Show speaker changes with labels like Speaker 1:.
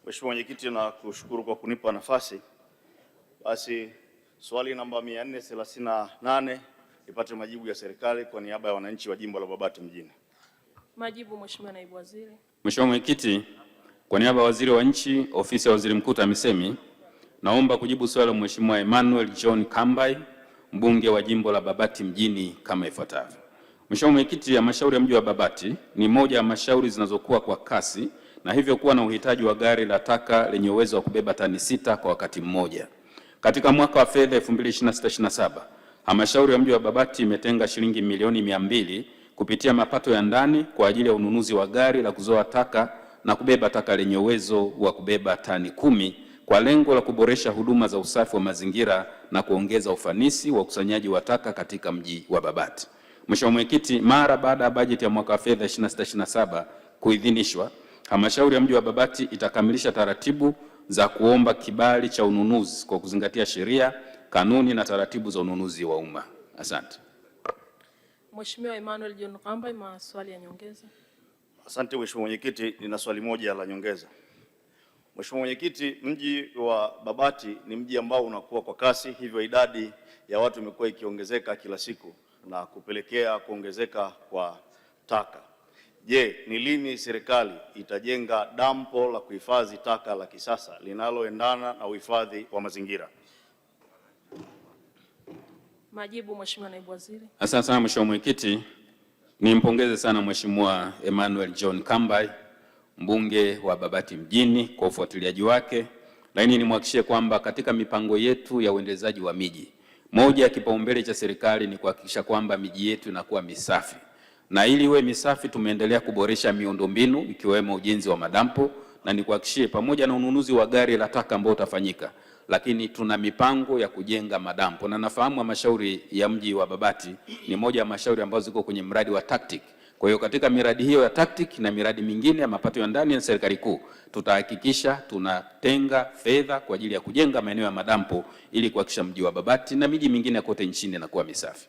Speaker 1: Mheshimiwa Mwenyekiti, na kushukuru kwa kunipa nafasi. Basi swali namba 438 ipate majibu ya serikali kwa niaba ya wananchi wa jimbo la Babati mjini.
Speaker 2: Majibu, Mheshimiwa Naibu Waziri.
Speaker 3: Mheshimiwa Mwenyekiti, kwa niaba ya Waziri wa Nchi, Ofisi ya Waziri Mkuu TAMISEMI, naomba kujibu swali la Mheshimiwa Emmanuel John Kambai, mbunge wa jimbo la Babati mjini kama ifuatavyo. Mheshimiwa Mwenyekiti, halmashauri ya mji wa Babati ni moja ya halmashauri zinazokuwa kwa kasi na hivyo kuwa na uhitaji wa gari la taka lenye uwezo wa kubeba tani 6 kwa wakati mmoja. Katika mwaka wa fedha 2026/27, halmashauri ya mji wa Babati imetenga shilingi milioni 200 kupitia mapato ya ndani kwa ajili ya ununuzi wa gari la kuzoa taka na kubeba taka lenye uwezo wa kubeba tani 10 kwa lengo la kuboresha huduma za usafi wa mazingira na kuongeza ufanisi wa ukusanyaji wa taka katika mji wa Babati. Mheshimiwa Mwenyekiti, mara baada ya bajeti ya mwaka wa fedha 26/27 kuidhinishwa, halmashauri ya mji wa Babati itakamilisha taratibu za kuomba kibali cha ununuzi kwa kuzingatia sheria, kanuni na taratibu za ununuzi wa umma. Asante.
Speaker 2: Mheshimiwa Emmanuel John Kambai, maswali ya nyongeza.
Speaker 1: Asante Mheshimiwa Mwenyekiti, nina swali moja la nyongeza. Mheshimiwa Mwenyekiti, mji wa Babati ni mji ambao unakuwa kwa kasi, hivyo idadi ya watu imekuwa ikiongezeka kila siku na kupelekea kuongezeka kwa taka. Je, ni lini serikali itajenga dampo la kuhifadhi taka la kisasa linaloendana na uhifadhi wa mazingira?
Speaker 2: Majibu, Mheshimiwa Naibu Waziri.
Speaker 3: Asante sana Mheshimiwa Mwenyekiti, nimpongeze sana Mheshimiwa Emmanuel John Kambai, mbunge wa Babati mjini kwa ufuatiliaji wake, lakini nimhakikishie kwamba katika mipango yetu ya uendelezaji wa miji, moja ya kipaumbele cha serikali ni kuhakikisha kwamba miji yetu inakuwa misafi. Na ili iwe misafi tumeendelea kuboresha miundombinu ikiwemo ujenzi wa madampo, na nikuhakikishie pamoja na ununuzi wa gari la taka ambao utafanyika, lakini tuna mipango ya kujenga madampo, na nafahamu halmashauri ya mji wa Babati ni moja ya halmashauri ambazo ziko kwenye mradi wa TACTIC. Kwa hiyo katika miradi hiyo ya TACTIC na miradi mingine ya mapato ya ndani ya serikali kuu, tutahakikisha tunatenga fedha kwa ajili ya kujenga maeneo ya madampo ili kuhakikisha mji wa Babati na miji mingine kote nchini inakuwa misafi.